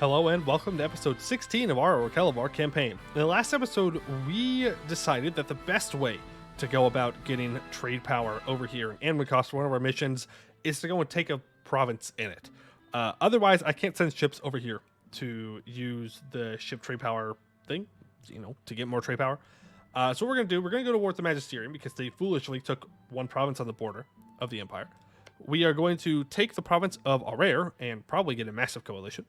Hello and welcome to episode 16 of our Orlghelovar campaign. In the last episode, we decided that the best way to go about getting trade power over here in Anbencost, one of our missions, is to go and take a province in it. Otherwise, I can't send ships over here to use the ship trade power thing, to get more trade power. So what we're going to do, we're going to go towards the Magisterium because they foolishly took one province on the border of the Empire. We are going to take the province of Auraire and probably get a massive coalition.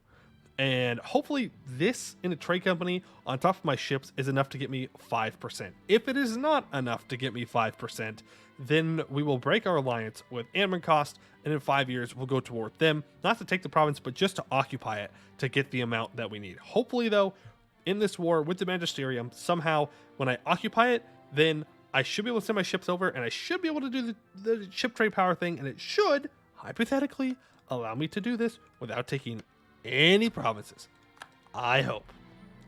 And hopefully this in a trade company on top of my ships is enough to get me 5%. If it is not enough to get me 5%, then we will break our alliance with Anbencost, and in 5 years we'll go toward them, not to take the province, but just to occupy it to get the amount that we need. Hopefully though, in this war with the Magisterium, somehow when I occupy it, then I should be able to send my ships over, and I should be able to do the ship trade power thing, and it should, hypothetically, allow me to do this without taking any provinces. I hope,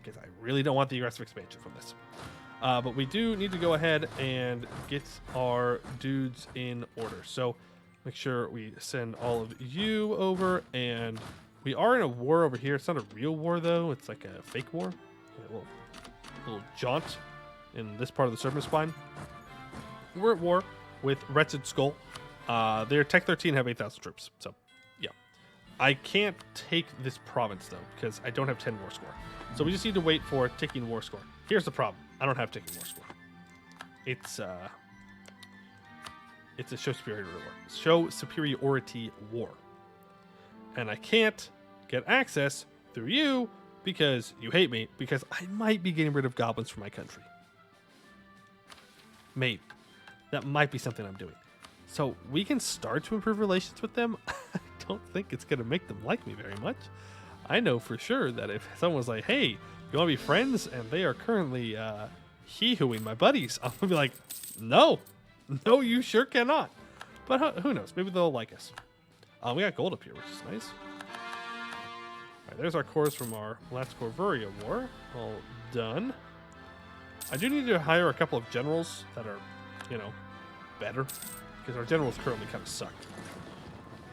because I really don't want the aggressive expansion from this. But we do need to go ahead and get our dudes in order. So make sure we send all of you over, and we are in a war over here. It's not a real war though. It's like a fake war. A little jaunt in this part of the Serpent Spine. We're at war with Wretched Skull. They're Tech 13, have 8,000 troops. So yeah. I can't take this province though, because I don't have 10 war score. So we just need to wait for ticking war score. Here's the problem. I don't have ticking war score. It's a show superiority war. And I can't get access through you because you hate me, because I might be getting rid of goblins from my country. Maybe. That might be something I'm doing. So we can start to improve relations with them. I don't think it's going to make them like me very much. I know for sure that if someone was like, hey, you want to be friends? And they are currently hee-hooing my buddies. I'm going to be like, no, you sure cannot. But who knows? Maybe they'll like us. We got gold up here, which is nice. All right, there's our cores from our last Corvuria war. All done. I do need to hire a couple of generals that are, better. Because our generals currently kind of suck.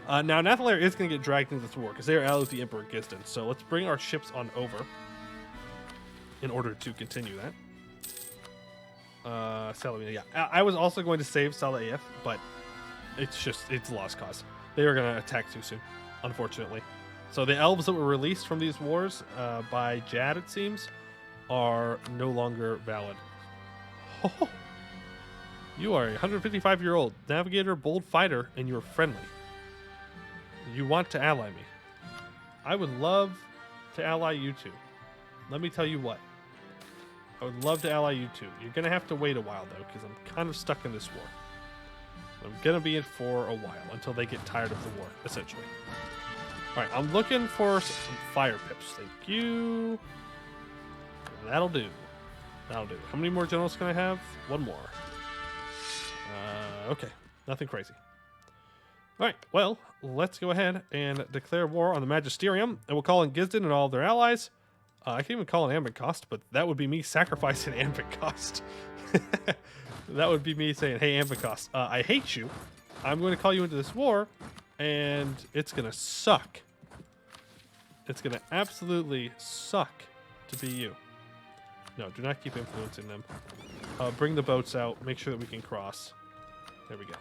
Now, Nathalair is going to get dragged into this war because they are allied with the Emperor Gisden. So let's bring our ships on over in order to continue that. Salamina, yeah. I was also going to save Salah-AF, but it's a lost cause. They are going to attack too soon, unfortunately. So the elves that were released from these wars by Jad, it seems, are no longer valid. Oh, you are a 155-year-old navigator, bold fighter, and you're friendly. You want to ally me. I would love to ally you two. Let me tell you what. I would love to ally you two. You're going to have to wait a while, though, because I'm kind of stuck in this war. I'm going to be in for a while until they get tired of the war, essentially. All right, I'm looking for some fire pips. Thank you. That'll do. How many more generals can I have? One more. Okay, nothing crazy. All right, well, let's go ahead and declare war on the Magisterium, and we'll call in Gisden and all of their allies. I can even call in Anbencost, but that would be me sacrificing Anbencost. That would be me saying, hey, Anbencost, I hate you. I'm going to call you into this war, and it's going to suck. It's going to absolutely suck to be you. No, do not keep influencing them. Bring the boats out. Make sure that we can cross. There we go.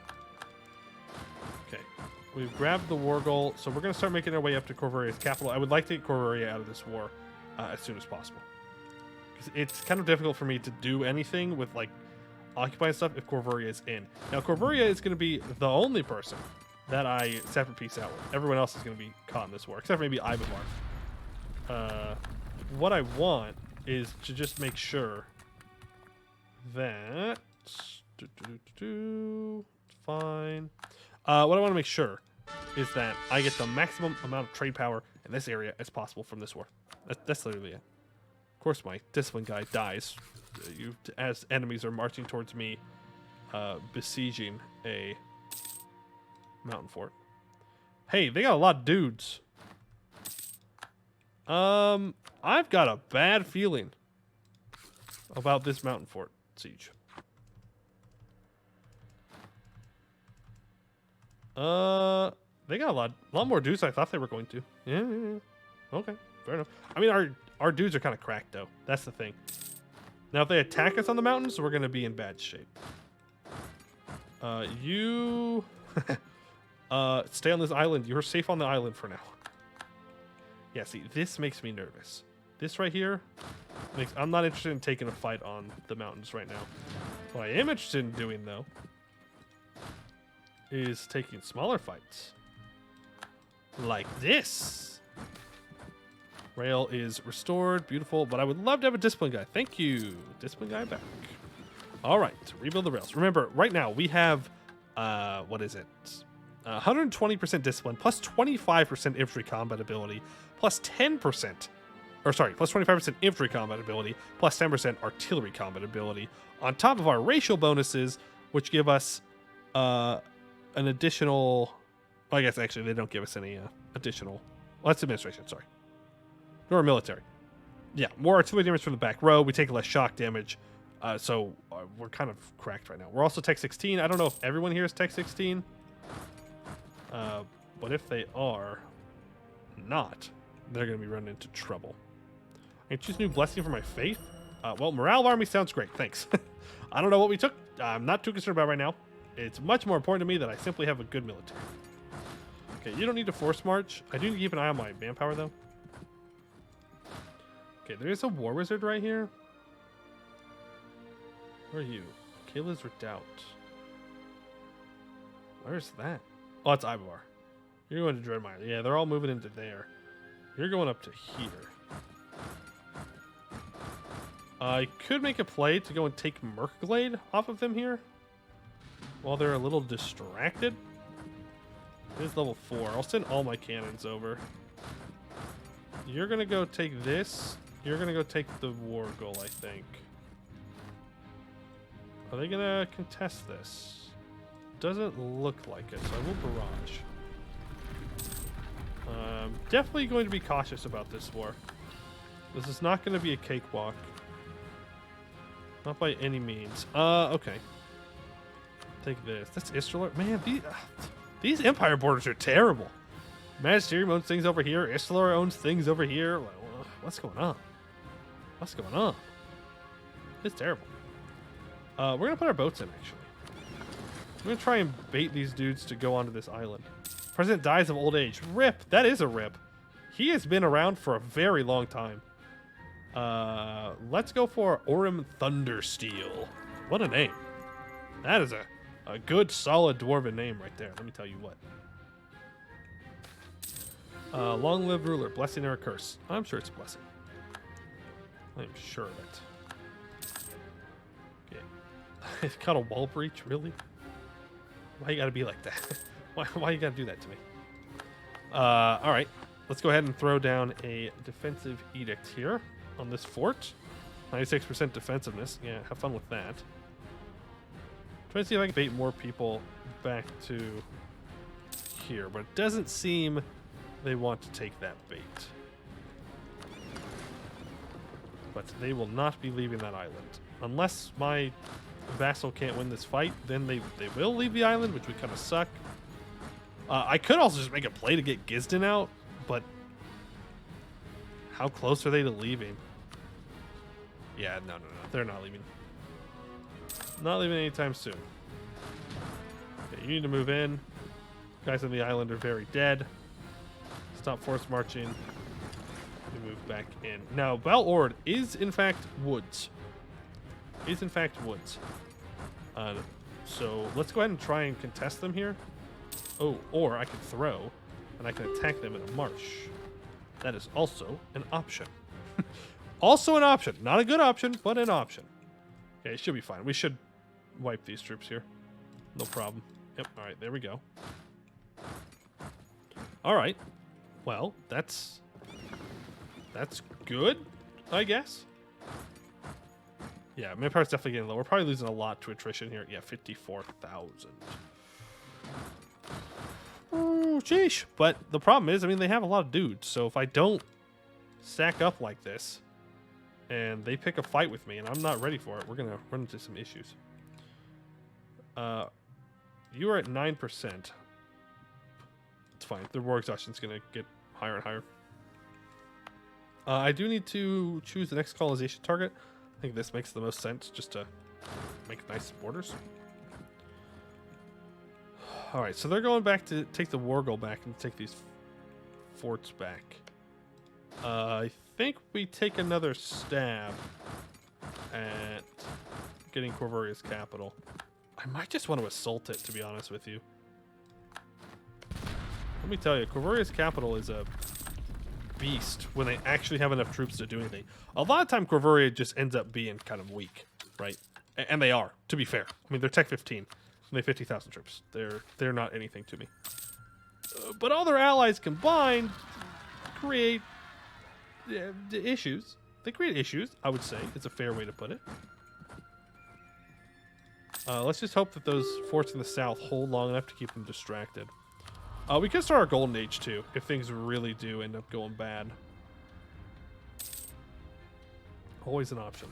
Okay. We've grabbed the war goal, so we're going to start making our way up to Corvuria's capital. I would like to get Corvuria out of this war as soon as possible. Because it's kind of difficult for me to do anything with, occupying stuff if Corvuria is in. Now, Corvuria is going to be the only person that I separate peace out with. Everyone else is going to be caught in this war, except for maybe Ivanmark. What I want is to just make sure that... Fine. What I want to make sure is that I get the maximum amount of trade power in this area as possible from this war. That's literally it. Of course, my discipline guy dies as enemies are marching towards me, besieging a mountain fort. Hey, they got a lot of dudes. I've got a bad feeling about this mountain fort siege. They got a lot more dudes than I thought they were going to. Yeah. Okay. fair enough. I mean, our dudes are kind of cracked, though. That's the thing. Now, if they attack us on the mountains, we're going to be in bad shape. You... stay on this island. You're safe on the island for now. Yeah, see, this makes me nervous. This right here makes... I'm not interested in taking a fight on the mountains right now. What I am interested in doing, though, is taking smaller fights. Like this. Rail is restored. Beautiful. But I would love to have a discipline guy. Thank you. Discipline guy back. All right. Rebuild the rails. Remember, right now we have... what is it? 120% discipline, plus 25% infantry combat ability, plus 10%... Or sorry, plus 25% infantry combat ability, plus 10% artillery combat ability, on top of our racial bonuses, which give us an additional... Well, I guess actually they don't give us any additional... Well, that's administration, sorry. Nor military. Yeah, more artillery damage from the back row. We take less shock damage. So we're kind of cracked right now. We're also Tech 16. I don't know if everyone here is Tech 16. But if they are not, they're going to be running into trouble. I choose new blessing for my faith. Well, morale of army sounds great. Thanks. I don't know what we took. I'm not too concerned about right now. It's much more important to me that I simply have a good military. Okay, you don't need to force march. I do need to keep an eye on my manpower, though. Okay, there is a war wizard right here. Where are you? Kayla's Redoubt. Where's that? Oh, it's Ivar. You're going to Dreadmire. Yeah, they're all moving into there. You're going up to here. I could make a play to go and take Merkglade off of them here while they're a little distracted. It is level 4. I'll send all my cannons over. You're going to go take this. You're going to go take the war goal, I think. Are they going to contest this? Doesn't look like it, so I will barrage. Definitely going to be cautious about this war. This is not going to be a cakewalk. Not by any means. Okay. Take this. That's Istalar. Man, these Empire borders are terrible. Magisterium owns things over here. Istalar owns things over here. What's going on? What's going on? It's terrible. We're going to put our boats in, actually. I'm going to try and bait these dudes to go onto this island. President dies of old age. Rip. That is a rip. He has been around for a very long time. Let's go for Orym Thundersteel. What a name. That is a good, solid dwarven name right there. Let me tell you what. Long live ruler. Blessing or a curse? I'm sure it's a blessing. I'm sure of it. Okay. It's got a wall breach, really? Why you gotta be like that? Why you gotta do that to me? Alright. Let's go ahead and throw down a defensive edict here on this fort. 96% defensiveness. Yeah, have fun with that. Trying to see if I can bait more people back to here, but it doesn't seem they want to take that bait. But they will not be leaving that island. Unless my vassal can't win this fight, then they will leave the island, which would kind of suck. I could also just make a play to get Gisden out, but how close are they to leaving? Yeah, no. They're not leaving. Not leaving anytime soon. Okay, you need to move in. Guys on the island are very dead. Stop force marching. We move back in. Now, Bal Ord is in fact woods. So let's go ahead and try and contest them here. Oh, or I can throw, and I can attack them in a marsh. That is also an option. Also an option. Not a good option, but an option. Okay, it should be fine. We should wipe these troops here. No problem. Yep, all right, there we go. All right. Well, that's good, I guess. Yeah, manpower's definitely getting low. We're probably losing a lot to attrition here. Yeah, 54,000. Oh, sheesh. But the problem is, I mean, they have a lot of dudes. So if I don't stack up like this, and they pick a fight with me, and I'm not ready for it, we're going to run into some issues. You are at 9%. It's fine. The war exhaustion is going to get higher and higher. I do need to choose the next colonization target. I think this makes the most sense, just to make nice borders. All right, so they're going back to take the war goal back and take these forts back. I think we take another stab at getting Corvuria's capital. I might just want to assault it, to be honest with you. Let me tell you, Corvuria's capital is a beast when they actually have enough troops to do anything. A lot of time, Corvuria just ends up being kind of weak, right? And they are, to be fair. I mean, they're Tech 15, and they have 50,000 troops. They're not anything to me. But all their allies combined create issues. They create issues, I would say. It's a fair way to put it. Let's just hope that those forts in the south hold long enough to keep them distracted. We could start our Golden Age, too, if things really do end up going bad. Always an option.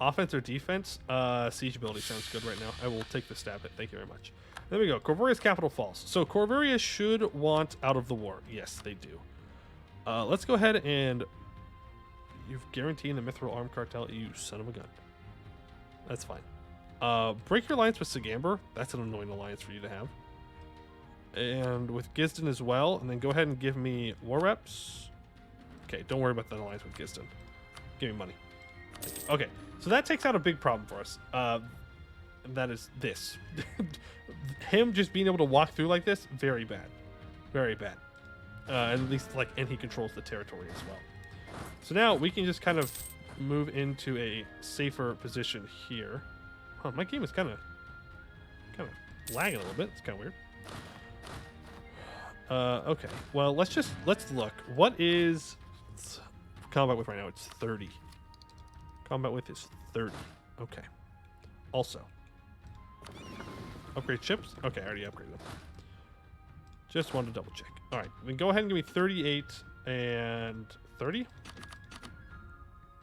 Offense or defense? Siege ability sounds good right now. I will take the stab hit. Thank you very much. There we go. Corvuria's capital falls. So Corvuria should want out of the war. Yes, they do. Let's go ahead and... You've guaranteed the Mithril Arm Cartel, you son of a gun. That's fine. Break your alliance with Sigamber. That's an annoying alliance for you to have. And with Gisden as well. And then go ahead and give me war reps. Okay, don't worry about that alliance with Gisden. Give me money. Okay, so that takes out a big problem for us. And that is this. Him just being able to walk through like this, very bad. Very bad. At least, and he controls the territory as well. So now we can just kind of move into a safer position here. Huh, my game is kind of lagging a little bit. It's kind of weird. Okay. Well, let's look. What is combat width right now? It's 30. Combat width is 30. Okay. Also, upgrade ships. Okay, I already upgraded them. Just wanted to double check. All right, then go ahead and give me 38 and 30.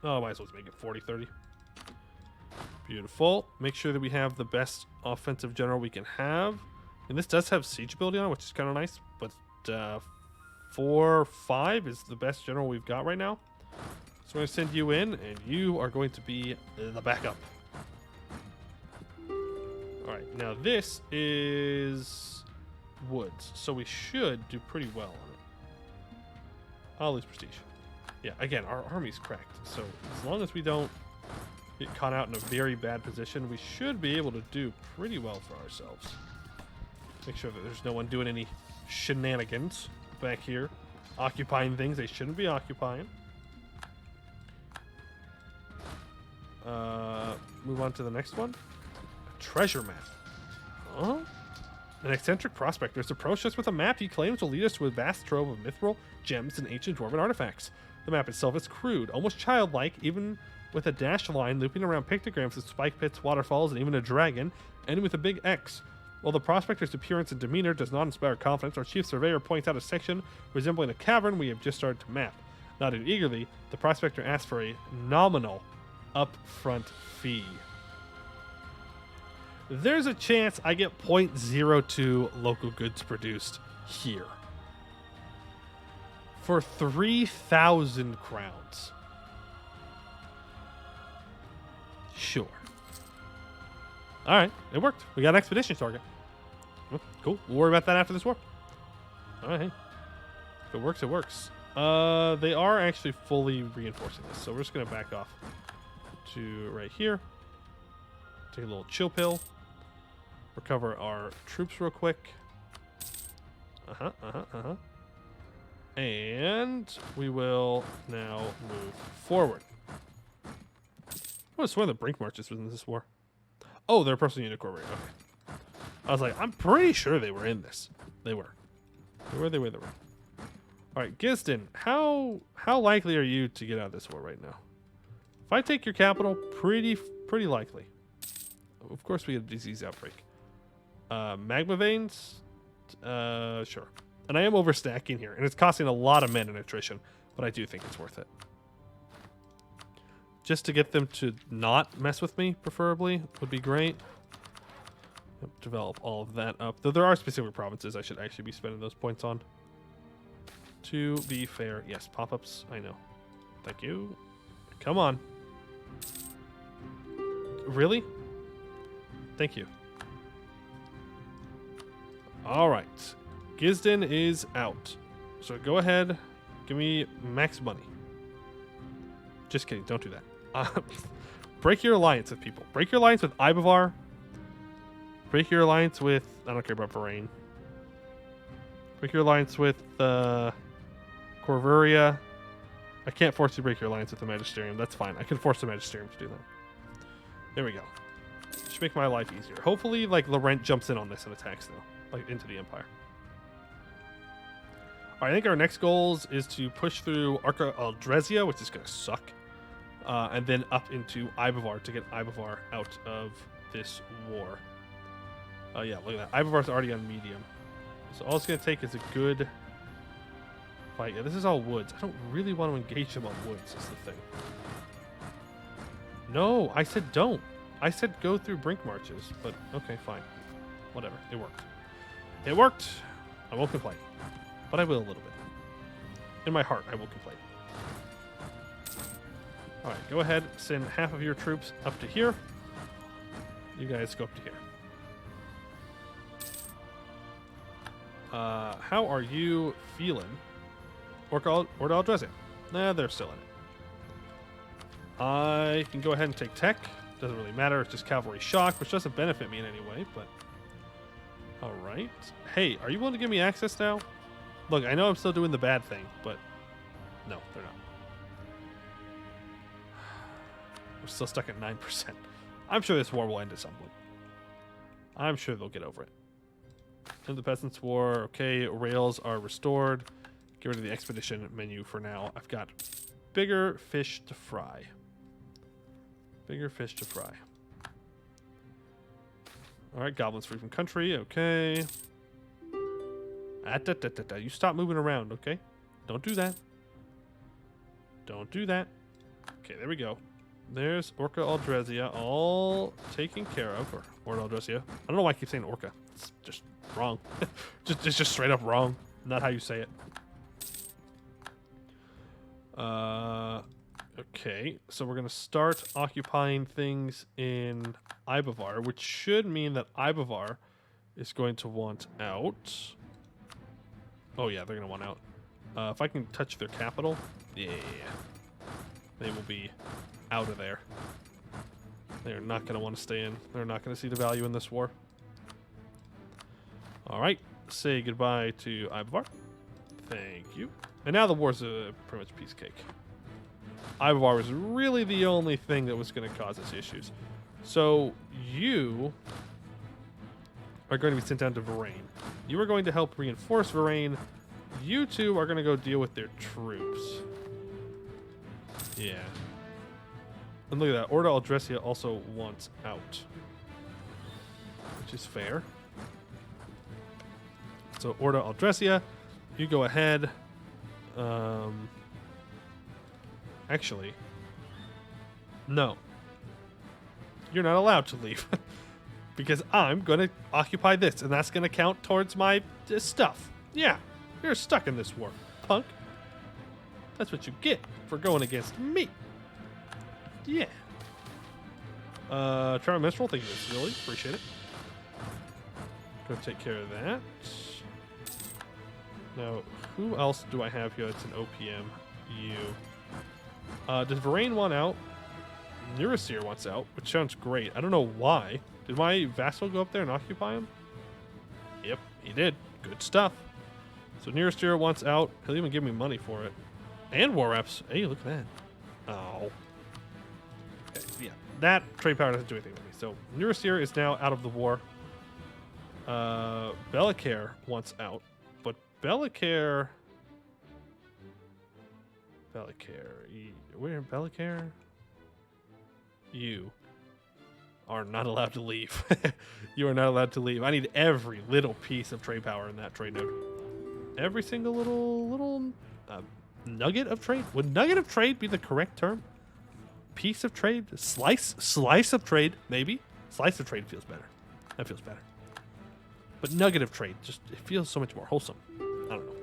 Oh, I might as well make it 40, 30. Beautiful. Make sure that we have the best offensive general we can have. And this does have siege ability on it, which is kind of nice. But 4-5 is the best general we've got right now. So I'm going to send you in, and you are going to be the backup. All right, now this is woods, so we should do pretty well on it. I'll lose prestige. Yeah, again, our army's cracked, so as long as we don't get caught out in a very bad position, we should be able to do pretty well for ourselves. Make sure that there's no one doing any shenanigans back here, occupying things they shouldn't be occupying. Move on to the next one. A treasure map. Huh? An eccentric prospector has approached us with a map he claims will lead us to a vast trove of mithril, gems, and ancient dwarven artifacts. The map itself is crude, almost childlike, even with a dashed line looping around pictograms with spike pits, waterfalls, and even a dragon, ending with a big X. While the prospector's appearance and demeanor does not inspire confidence, our chief surveyor points out a section resembling a cavern we have just started to map. Nodding eagerly, the prospector asks for a nominal upfront fee. There's a chance I get 0.02 local goods produced here. For 3,000 crowns. Sure. Alright, it worked. We got an expedition target. Well, cool. We'll worry about that after this war. Alright, hey. If it works, it works. They are actually fully reinforcing this, so we're just going to back off to right here. Take a little chill pill. Recover our troops real quick. And we will now move forward. I was swear the Brink Marches was in this war. Oh, they're a personal unit corps. Okay. I was like, I'm pretty sure they were in this. They were. They were. All right, Gisden, how likely are you to get out of this war right now? If I take your capital, pretty likely. Of course, we have a disease outbreak. Magma veins, sure. And I am overstacking here, and it's costing a lot of men in attrition, but I do think it's worth it. Just to get them to not mess with me, preferably, would be great. Develop all of that up. Though there are specific provinces I should actually be spending those points on. To be fair, yes, pop-ups, I know. Thank you. Come on. Really? Thank you. All right. Gisden is out. So go ahead. Give me max money. Just kidding. Don't do that. Break your alliance with people. Break your alliance with Ibavar. Break your alliance with... I don't care about Varain. Break your alliance with Corvuria. I can't force you to break your alliance with the Magisterium. That's fine. I can force the Magisterium to do that. There we go. Should make my life easier. Hopefully, like, Laurent jumps in on this and attacks, though. Like, into the Empire. All right, I think our next goals is to push through Orlghelovar, which is going to suck. And then up into Ibavar to get Ibavar out of this war. Yeah, look at that. Ibavar's already on medium. So all it's going to take is a good fight. Yeah, this is all woods. I don't really want to engage them on woods is the thing. No, I said don't. I said go through brink marches, but okay, fine. Whatever. It worked. It worked. I won't complain. But I will a little bit. In my heart, I will complain. Alright, go ahead. Send half of your troops up to here. You guys go up to here. How are you feeling? Orlghelovar? Nah, they're still in it. I can go ahead and take tech. Doesn't really matter. It's just cavalry shock, which doesn't benefit me in any way, but... Alright. Hey, are you willing to give me access now? Look, I know I'm still doing the bad thing, but... No, they're not. We're still stuck at 9%. I'm sure this war will end at some point. I'm sure they'll get over it. End the Peasants' War. Okay, rails are restored. Get rid of the expedition menu for now. I've got bigger fish to fry. Bigger fish to fry. Alright, goblins free from country. Okay. You stop moving around, okay? Don't do that. Don't do that. Okay, there we go. There's Orlghelovar all taken care of. Or Orlghelovar. I don't know why I keep saying Orca. It's just wrong. just straight up wrong. Not how you say it. Okay, so we're going to start occupying things in Ibavar, which should mean that Ibavar is going to want out. Oh, yeah, they're going to want out. If I can touch their capital, yeah, they will be out of there. They're not going to want to stay in. They're not going to see the value in this war. All right, say goodbye to Ibavar. Thank you. And now the war's pretty much piece of cake. Ibavar was really the only thing that was going to cause us issues. So you are going to be sent down to Varain. You are going to help reinforce Varain. You two are going to go deal with their troops. Yeah. And look at that. Orlghelovar also wants out. Which is fair. So Orlghelovar, you go ahead. Actually, no. You're not allowed to leave. Because I'm going to occupy this, and that's going to count towards my stuff. Yeah, you're stuck in this war, punk. That's what you get for going against me. Yeah. Charming Minstrel, thank you, Miss Lily. Appreciate it. Go take care of that. Now, who else do I have here that's an OPM? You. Does Varain want out? Neuroseer wants out, which sounds great. I don't know why. Did my vassal go up there and occupy him? Yep, he did. Good stuff. So Neuroseer wants out. He'll even give me money for it. And war reps. Hey, look at that. Oh. Okay, yeah. That trade power doesn't do anything with me. So Neuroseer is now out of the war. Bellicare wants out. But Bellicare... Where Bellicare? You are not allowed to leave. You are not allowed to leave. I need every little piece of trade power in that trade node. Every single little nugget of trade. Would nugget of trade be the correct term? Piece of trade? Slice of trade, maybe. Slice of trade feels better. That feels better. But nugget of trade, just it feels so much more wholesome. I don't know.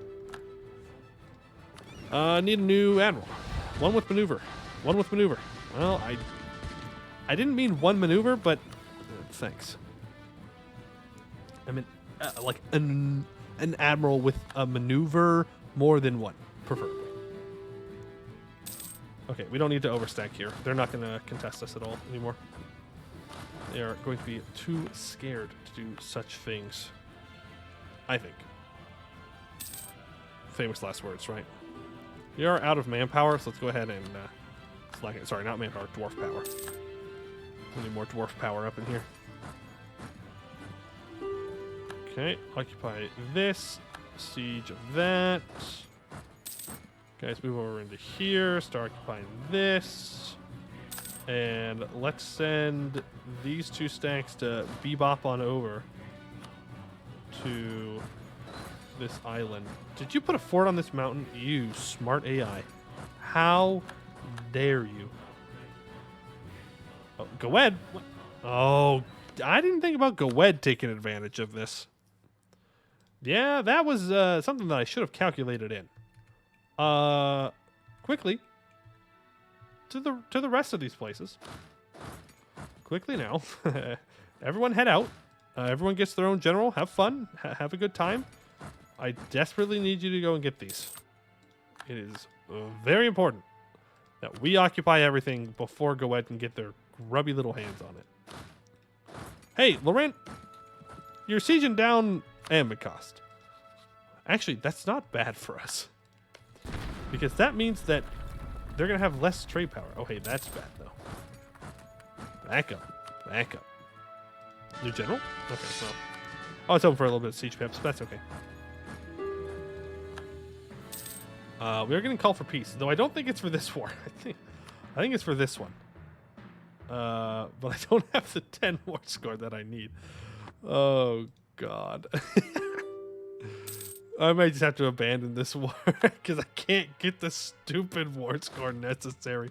Need a new admiral. One with maneuver. One with maneuver. Well, I didn't mean one maneuver, but thanks. I mean, like an admiral with a maneuver, more than one, preferably. Okay, we don't need to overstack here. They're not going to contest us at all anymore. They are going to be too scared to do such things. I think. Famous last words, right? We are out of manpower, so let's go ahead and slack it. Sorry, not manpower, dwarf power. We need more dwarf power up in here. Okay, occupy this. Siege of that. Guys, move over into here. Start occupying this. And let's send these 2 stacks to bebop on over to this island. Did you put a fort on this mountain? You smart AI. How dare you? Oh, Goed? What? Oh, I didn't think about Goed taking advantage of this. Yeah, that was something that I should have calculated in. Quickly to the rest of these places. Quickly now. Everyone head out. Everyone gets their own general. Have fun. Have a good time. I desperately need you to go and get these. It is very important that we occupy everything before Goed can get their grubby little hands on it. Hey, Laurent, you're sieging down Anbencost. Actually, that's not bad for us. Because that means that they're going to have less trade power. Oh, hey, that's bad, though. Back up. Back up. New general? Okay, well. I was hoping for a little bit of siege pips, but that's okay. We are getting called for peace, though I don't think it's for this war. I think it's for this one. But I don't have the 10 war score that I need. Oh, God. I might just have to abandon this war because I can't get the stupid war score necessary.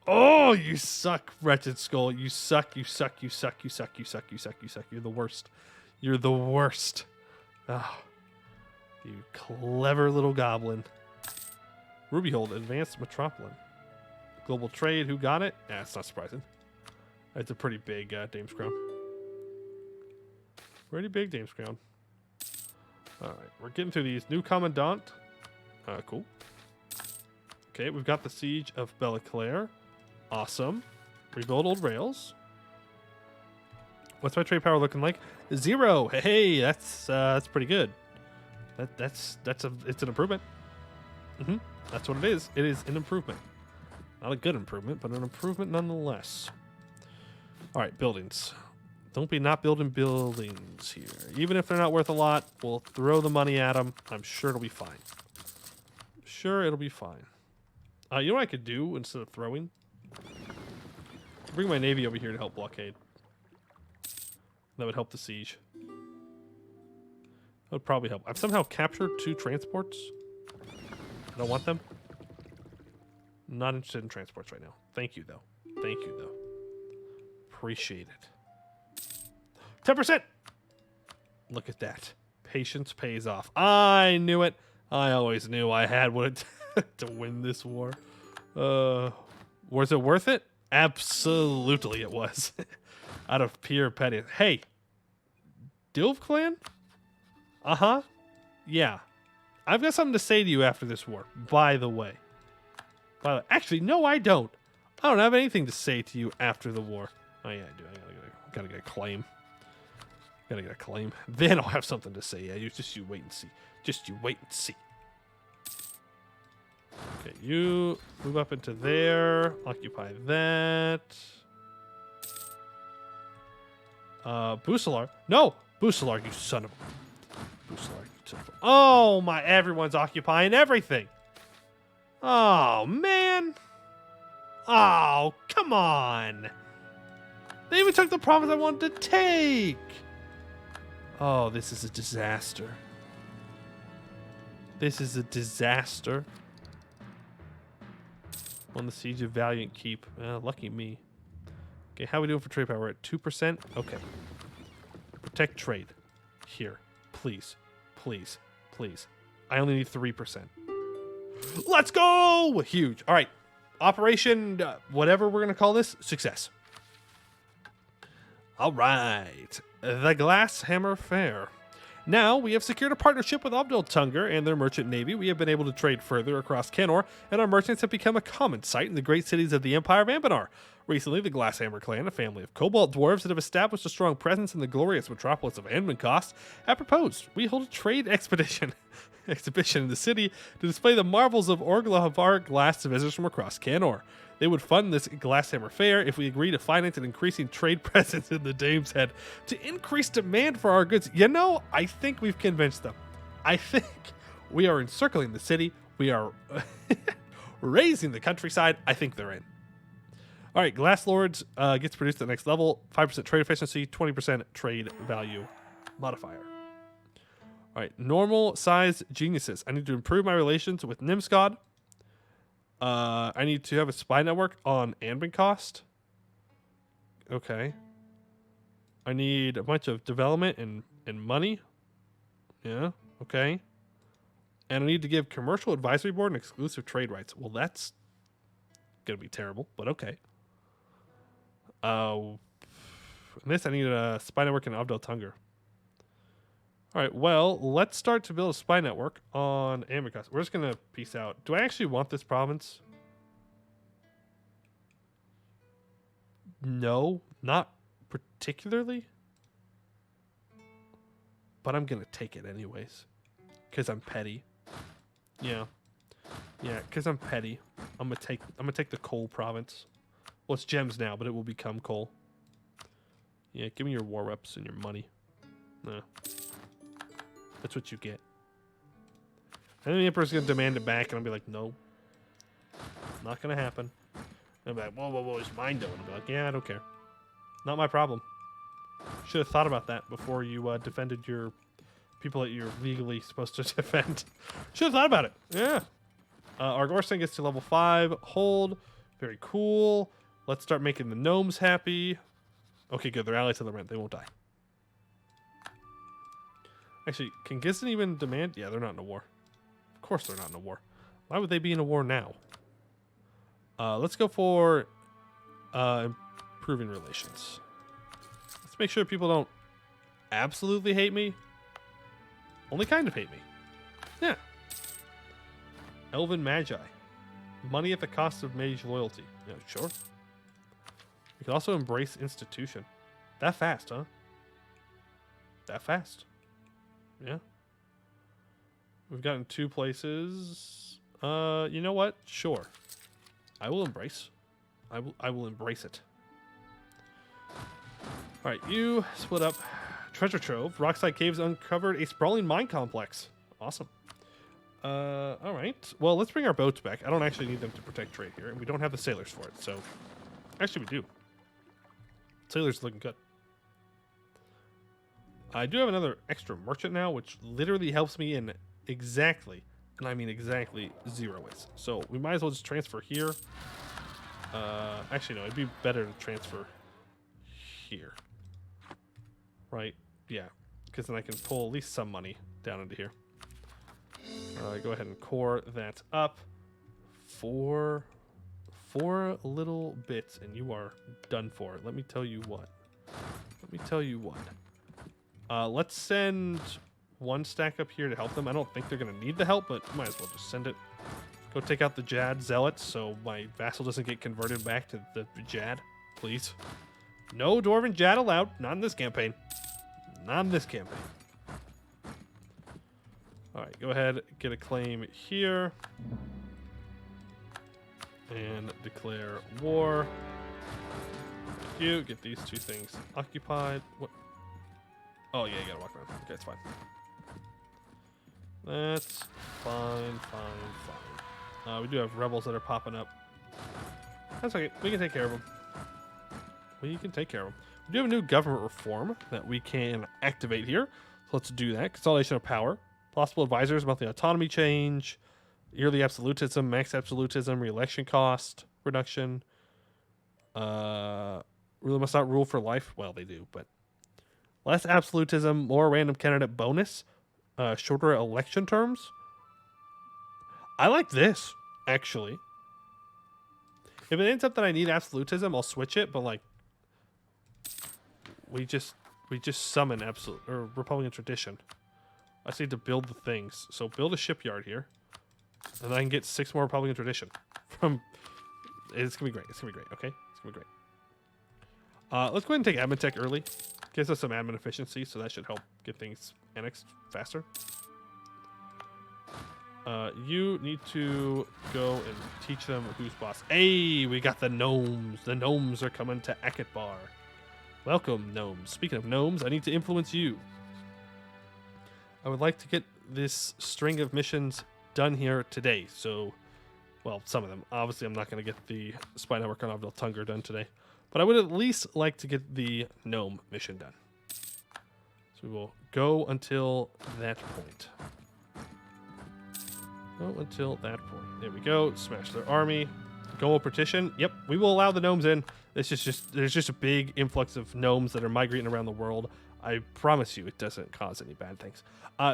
Oh, you suck, Wretched Skull. You suck, you suck, you suck, you suck, you suck, you suck, you suck. You're the worst. You're the worst. Oh, you clever little goblin. Rubyhold, Advanced Metropolitan. Global Trade, who got it? Yeah, it's not surprising. That's a pretty big Dame's Crown. Pretty big Dame's Crown. Alright, we're getting through these. New Commandant. Cool. Okay, we've got the Siege of Belliclaire. Awesome. Rebuild old rails. What's my trade power looking like? 0. Hey, that's pretty good. It's an improvement. That's what it is. It is an improvement. Not a good improvement, but an improvement nonetheless. All right, buildings. Don't be not building buildings here. Even if they're not worth a lot, we'll throw the money at them. I'm sure it'll be fine. Sure, it'll be fine. You know what I could do instead of throwing? Bring my navy over here to help blockade. That would help the siege. That would probably help. I've somehow captured 2 transports. I don't want them. Not interested in transports right now. Thank you, though. Thank you, though. Appreciate it. 10%! Look at that. Patience pays off. I knew it. I always knew I had what it took to win this war. Was it worth it? Absolutely it was. Out of pure pettiness. Hey! Dilv clan? Uh-huh. Yeah. I've got something to say to you after this war, by the way. Actually, no, I don't. I don't have anything to say to you after the war. Oh, yeah, I do. I gotta get a claim. Gotta get a claim. Then I'll have something to say. Yeah, you wait and see. Just you wait and see. Okay, you move up into there. Occupy that. Busalar. No! Busalar, you son of a... Busalar, you son of a... Oh, my... Everyone's occupying everything. Oh, man. Oh, come on. They even took the province I wanted to take. Oh, this is a disaster. This is a disaster. Won the Siege of Valiant Keep. Lucky me. Okay, how are we doing for trade power? We're at 2%? Okay. Protect trade. Here. Please. Please. Please. I only need 3%. Let's go! Huge. All right. Operation, whatever we're going to call this, success. All right. The Glass Hammer Fair. Now, we have secured a partnership with Abdel and their merchant navy. We have been able to trade further across Canor, and our merchants have become a common sight in the great cities of the Empire of Anbennar. Recently, the Glasshammer clan, a family of cobalt dwarves that have established a strong presence in the glorious metropolis of Anbencost, have proposed we hold a trade exhibition in the city to display the marvels of Orlghelovar glass to visitors from across Canor. They would fund this Glasshammer fair if we agree to finance an increasing trade presence in the Dame's Head to increase demand for our goods. You know, I think we've convinced them. I think we are encircling the city. We are raising the countryside. I think they're in. All right, Glass Lords gets produced at the next level. 5% trade efficiency, 20% trade value modifier. All right, normal size geniuses. I need to improve my relations with Nimscod. I need to have a spy network on Anbencost. Okay. I need a bunch of development and money. Yeah, okay. And I need to give commercial advisory board and exclusive trade rights. Well, that's going to be terrible, but okay. This, I need a spy network in Abdel. All right, well, let's start to build a spy network on Anbencost. We're just going to peace out. Do I actually want this province? No, not particularly. But I'm going to take it anyways. Because I'm petty. Yeah. Yeah, because I'm petty. I'm gonna take the coal province. Well, it's gems now, but it will become coal. Yeah, give me your war reps and your money. Nah. That's what you get. And then the Emperor's going to demand it back, and I'll be like, no. Not going to happen. And I'll be like, whoa, whoa, whoa, it's mine, though. And I'll be like, yeah, I don't care. Not my problem. Should have thought about that before you defended your people that you're legally supposed to defend. Should have thought about it. Yeah. Our Gorsen gets to level 5. Hold. Very cool. Let's start making the gnomes happy. Okay, good. They're allies to the rent. They won't die. Actually, can Gisden even demand? Yeah, they're not in a war. Of course they're not in a war. Why would they be in a war now? Let's go for improving relations. Let's make sure people don't absolutely hate me. Only kind of hate me. Yeah. Elven Magi. Money at the cost of mage loyalty. Yeah, sure. We can also embrace institution. That fast, huh? That fast. Yeah. We've gotten 2 places. You know what? Sure. I will embrace. I will embrace it. All right, you split up. Treasure trove. Rockside Caves uncovered a sprawling mine complex. Awesome. All right. Well, let's bring our boats back. I don't actually need them to protect trade here, and we don't have the sailors for it. So, actually, we do. Sailors looking good. I do have another extra merchant now, which literally helps me in exactly, and I mean exactly, 0 ways. So we might as well just transfer here. Actually, no, it'd be better to transfer here. Right? Yeah, because then I can pull at least some money down into here. Go ahead and core that up. 4 little bits, and you are done for. Let me tell you what. Let's send 1 stack up here to help them. I don't think they're going to need the help, but might as well just send it. Go take out the Jad Zealots so my vassal doesn't get converted back to the Jad, please. No Dwarven Jad allowed. Not in this campaign. Not in this campaign. All right, go ahead, get a claim here. And declare war. Thank you. Get these 2 things occupied. What? Oh, yeah, you gotta walk around. Okay, it's fine. That's fine. We do have rebels that are popping up. That's okay. We can take care of them. We do have a new government reform that we can activate here. So let's do that. Consolidation of power. Possible advisors, monthly autonomy change. Yearly absolutism, max absolutism, re-election cost reduction. Ruler must not rule for life. Well, they do, but less absolutism, more random candidate bonus, shorter election terms. I like this, actually. If it ends up that I need absolutism, I'll switch it, but like we just summon absolute or Republican tradition. I just need to build the things. So build a shipyard here. And then I can get 6 more Republican tradition from it's gonna be great. It's gonna be great, okay? It's gonna be great. Let's go ahead and take admin tech early. Gives us some admin efficiency, so that should help get things annexed faster. You need to go and teach them who's boss. Hey, we got the gnomes. The gnomes are coming to Akatbar. Welcome, gnomes. Speaking of gnomes, I need to influence you. I would like to get this string of missions done here today. So, well, some of them. Obviously, I'm not going to get the spy network on Abdel Tunger done today. But I would at least like to get the gnome mission done. So we will go until that point. Go until that point. There we go. Smash their army. Go partition. Yep, we will allow the gnomes in. There's just a big influx of gnomes that are migrating around the world. I promise you it doesn't cause any bad things.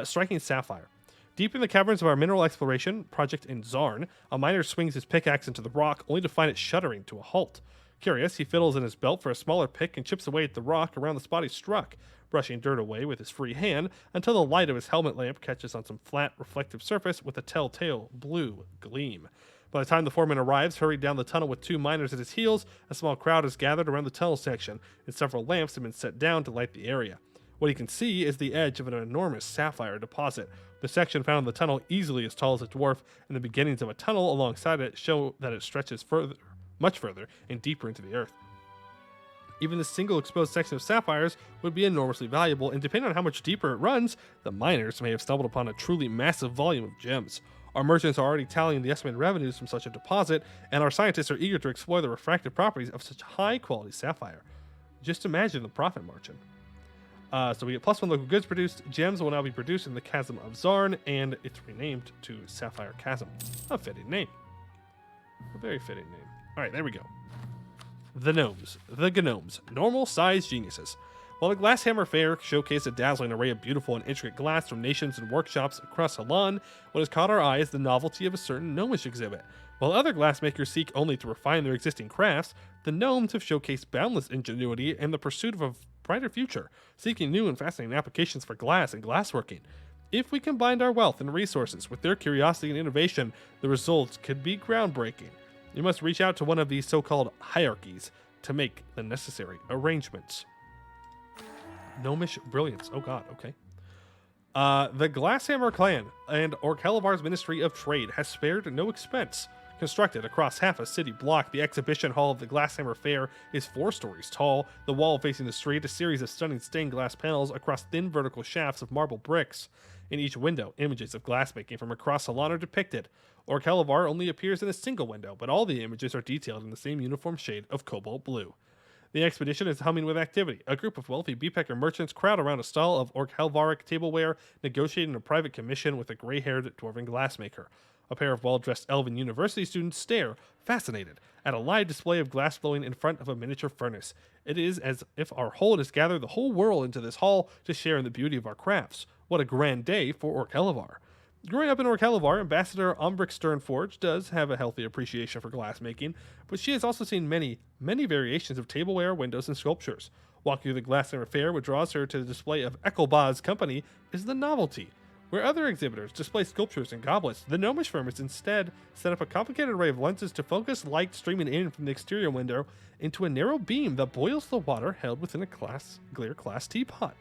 Striking Sapphire. Deep in the caverns of our mineral exploration project in Zarn, a miner swings his pickaxe into the rock only to find it shuddering to a halt. Curious, he fiddles in his belt for a smaller pick and chips away at the rock around the spot he struck, brushing dirt away with his free hand until the light of his helmet lamp catches on some flat, reflective surface with a telltale blue gleam. By the time the foreman arrives, hurried down the tunnel with 2 miners at his heels, a small crowd is gathered around the tunnel section, and several lamps have been set down to light the area. What he can see is the edge of an enormous sapphire deposit. The section found in the tunnel easily as tall as a dwarf, and the beginnings of a tunnel alongside it show that it stretches further, much further, and deeper into the earth. Even this single exposed section of sapphires would be enormously valuable, and depending on how much deeper it runs, the miners may have stumbled upon a truly massive volume of gems. Our merchants are already tallying the estimated revenues from such a deposit, and our scientists are eager to explore the refractive properties of such high-quality sapphire. Just imagine the profit margin. So we get +1 local goods produced. Gems will now be produced in the Chasm of Zarn, and it's renamed to Sapphire Chasm. A fitting name. A very fitting name. All right, there we go. The gnomes. The gnomes. Normal-sized geniuses. While the Glasshammer Fair showcased a dazzling array of beautiful and intricate glass from nations and workshops across Halan, what has caught our eye is the novelty of a certain gnomish exhibit. While other glassmakers seek only to refine their existing crafts, the gnomes have showcased boundless ingenuity and the pursuit of a brighter future, seeking new and fascinating applications for glass and glassworking. If we combined our wealth and resources with their curiosity and innovation, the results could be groundbreaking. You must reach out to one of these so-called hierarchies to make the necessary arrangements. Gnomish brilliance. Oh god, okay. The Glasshammer clan and Orlghelovar's Ministry of Trade has spared no expense. Constructed across half a city block, the exhibition hall of the Glasshammer Fair is 4 stories tall. The wall facing the street, a series of stunning stained glass panels across thin vertical shafts of marble bricks. In each window, images of glassmaking from across Halan are depicted. Orlghelovar only appears in a single window, but all the images are detailed in the same uniform shade of cobalt blue. The expedition is humming with activity. A group of wealthy beepecker merchants crowd around a stall of Orlghelovaric tableware, negotiating a private commission with a gray-haired dwarven glassmaker. A pair of well-dressed elven university students stare, fascinated, at a live display of glass blowing in front of a miniature furnace. It is as if our hold has gathered the whole world into this hall to share in the beauty of our crafts. What a grand day for Orlghelovar. Growing up in Orlghelovar, Ambassador Ombric Sternforge does have a healthy appreciation for glassmaking, but she has also seen many variations of tableware, windows, and sculptures. Walking through the Glasshammer Fair, what draws her to the display of Ecclebaugh's company is the novelty. Where other exhibitors display sculptures and goblets, the Gnomish firm has instead set up a complicated array of lenses to focus light streaming in from the exterior window into a narrow beam that boils the water held within a clear glass teapot.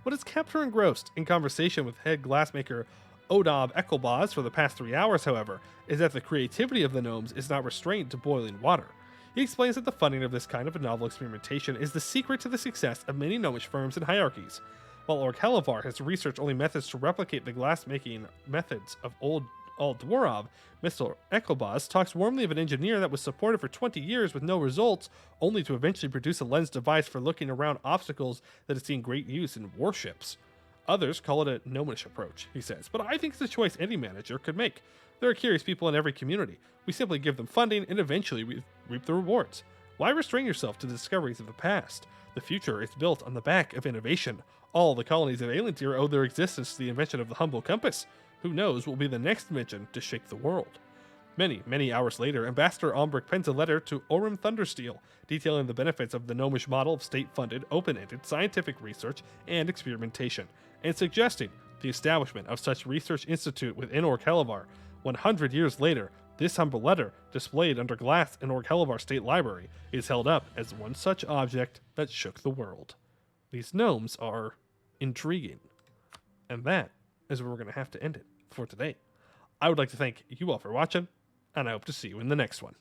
What has kept her engrossed in conversation with head glassmaker Odob Ecclebaugh's for the past 3 hours, however, is that the creativity of the gnomes is not restrained to boiling water. He explains that the funding of this kind of a novel experimentation is the secret to the success of many gnomish firms and hierarchies. While Orlghelovar has researched only methods to replicate the glassmaking methods of old dwarf, Mr. Ecclebaugh's talks warmly of an engineer that was supported for 20 years with no results, only to eventually produce a lens device for looking around obstacles that has seen great use in warships. Others call it a gnomish approach, he says, but I think it's a choice any manager could make. There are curious people in every community. We simply give them funding and eventually reap the rewards. Why restrain yourself to the discoveries of the past? The future is built on the back of innovation. All the colonies of Aelintir owe their existence to the invention of the humble compass. Who knows what will be the next mission to shake the world? Many, many hours later, Ambassador Almbrick pens a letter to Orym Thundersteel, detailing the benefits of the Gnomish model of state-funded, open-ended scientific research and experimentation, and suggesting the establishment of such research institute within Orlghelovar. 100 years later, this humble letter, displayed under glass in Orlghelovar State Library, is held up as one such object that shook the world. These gnomes are intriguing. And that is where we're going to have to end it for today. I would like to thank you all for watching, and I hope to see you in the next one.